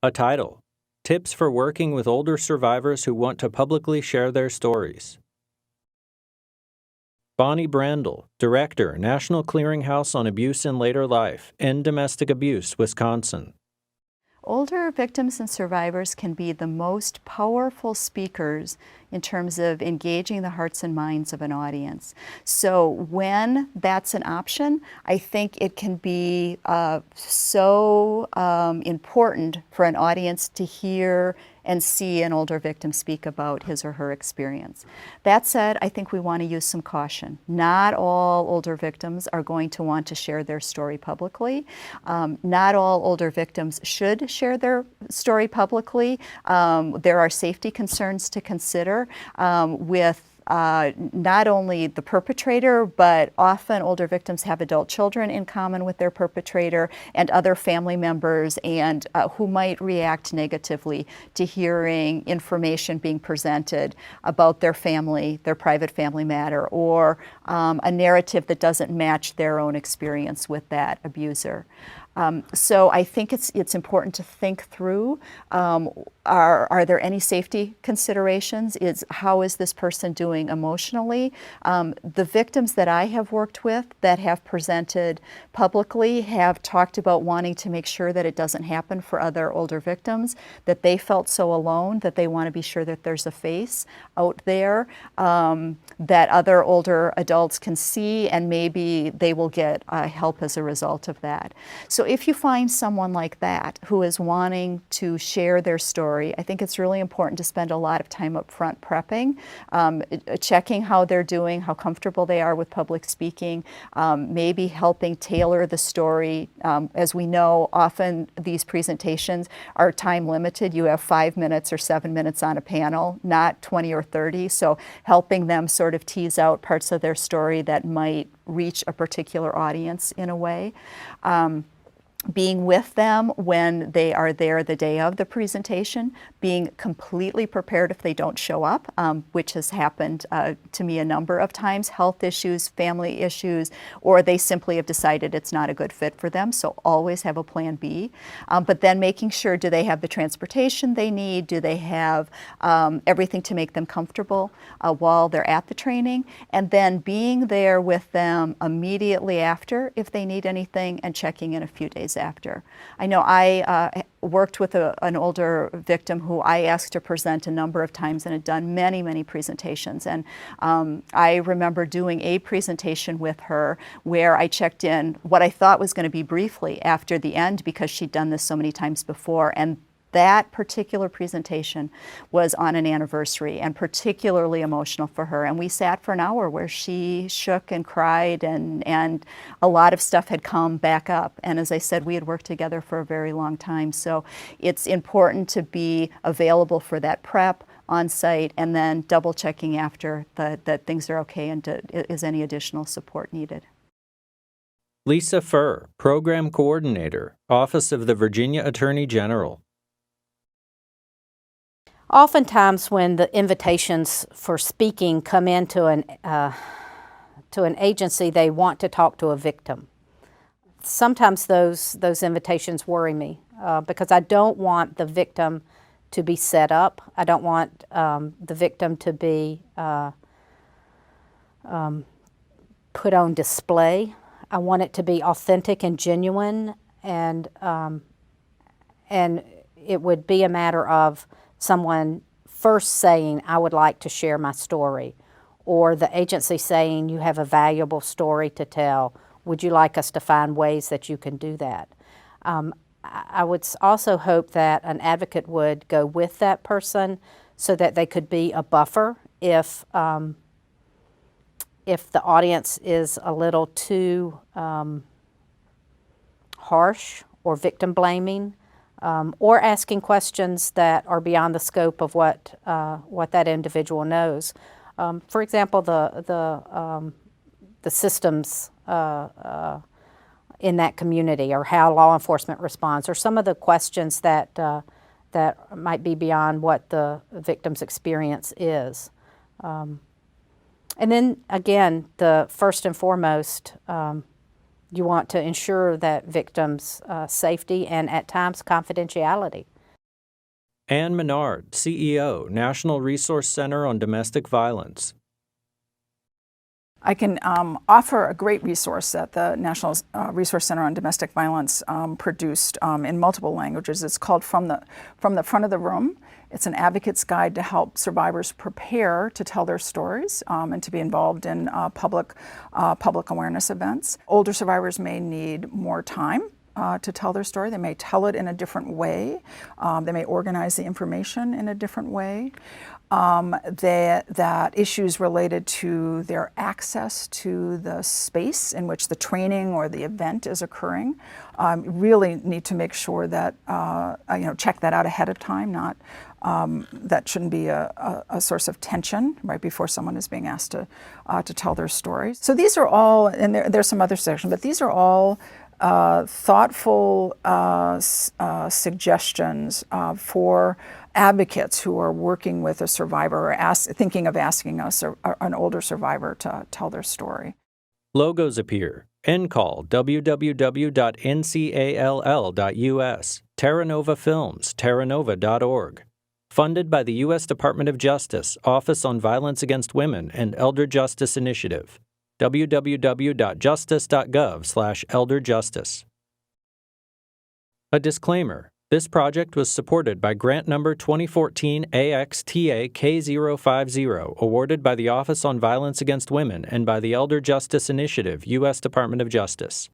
A title: Tips for Working with Older Survivors Who Want to Publicly Share Their Stories. Bonnie Brandl, Director, National Clearinghouse on Abuse in Later Life, End Domestic Abuse, Wisconsin. Older victims and survivors can be the most powerful speakers in terms of engaging the hearts and minds of an audience. So when that's an option, I think it can be so important for an audience to hear and see an older victim speak about his or her experience. That said, I think we want to use some caution. Not all older victims are going to want to share their story publicly. Not all older victims should share their story publicly. There are safety concerns to consider with not only the perpetrator, but often older victims have adult children in common with their perpetrator and other family members, and who might react negatively to hearing information being presented about their family, their private family matter, or a narrative that doesn't match their own experience with that abuser. So I think it's important to think through, are there any safety considerations? How is this person doing emotionally? The victims that I have worked with that have presented publicly have talked about wanting to make sure that it doesn't happen for other older victims, that they felt so alone that they want to be sure that there's a face out there that other older adults can see, and maybe they will get help as a result of that. So if you find someone like that who is wanting to share their story, I think it's really important to spend a lot of time up front prepping, checking how they're doing, how comfortable they are with public speaking, maybe helping tailor the story. As we know, often these presentations are time limited. You have 5 minutes or 7 minutes on a panel, not 20 or 30. So helping them sort of tease out parts of their story that might reach a particular audience in a way. Being with them when they are there the day of the presentation, being completely prepared if they don't show up, which has happened to me a number of times, health issues, family issues, or they simply have decided it's not a good fit for them, so always have a plan B. But then making sure, do they have the transportation they need? Do they have everything to make them comfortable while they're at the training? And then being there with them immediately after if they need anything, and checking in a few days after. I know I worked with an older victim who I asked to present a number of times and had done many, many presentations. And I remember doing a presentation with her where I checked in what I thought was going to be briefly after the end, because she'd done this so many times before. And that particular presentation was on an anniversary and particularly emotional for her. And we sat for an hour where she shook and cried, and a lot of stuff had come back up. And as I said, we had worked together for a very long time. So it's important to be available for that prep on site, and then double checking after that things are okay and is any additional support needed. Lisa Furr, Program Coordinator, Office of the Virginia Attorney General. Oftentimes when the invitations for speaking come into an agency, they want to talk to a victim. Sometimes those invitations worry me because I don't want the victim to be set up. I don't want the victim to be put on display. I want it to be authentic and genuine, and it would be a matter of someone first saying, I would like to share my story, or the agency saying, you have a valuable story to tell. Would you like us to find ways that you can do that? I would also hope that an advocate would go with that person so that they could be a buffer if the audience is a little too harsh or victim blaming. Or asking questions that are beyond the scope of what that individual knows. For example, the systems in that community, or how law enforcement responds, or some of the questions that might be beyond what the victim's experience is. And then again, the first and foremost, you want to ensure that victims' safety and at times confidentiality. Anne Menard, CEO, National Resource Center on Domestic Violence. I can offer a great resource that the National Resource Center on Domestic Violence produced in multiple languages. It's called From the Front of the Room. It's an advocate's guide to help survivors prepare to tell their stories and to be involved in public awareness events. Older survivors may need more time to tell their story. They may tell it in a different way. They may organize the information in a different way. That issues related to their access to the space in which the training or the event is occurring really need to make sure that check that out ahead of time. Not that shouldn't be a source of tension right before someone is being asked to tell their story. So these are all, and there's some other sections, but these are all thoughtful suggestions for advocates who are working with a survivor or thinking of asking us, an older survivor, to tell their story. Logos appear. NCALL, www.ncall.us. Terra Nova Films, terranova.org. Funded by the U.S. Department of Justice, Office on Violence Against Women and Elder Justice Initiative. www.justice.gov/elderjustice. A disclaimer. This project was supported by grant number 2014 AXTA K050, awarded by the Office on Violence Against Women and by the Elder Justice Initiative, U.S. Department of Justice.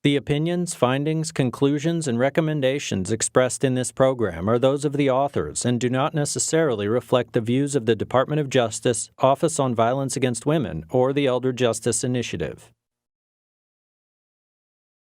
The opinions, findings, conclusions, and recommendations expressed in this program are those of the authors and do not necessarily reflect the views of the Department of Justice, Office on Violence Against Women, or the Elder Justice Initiative.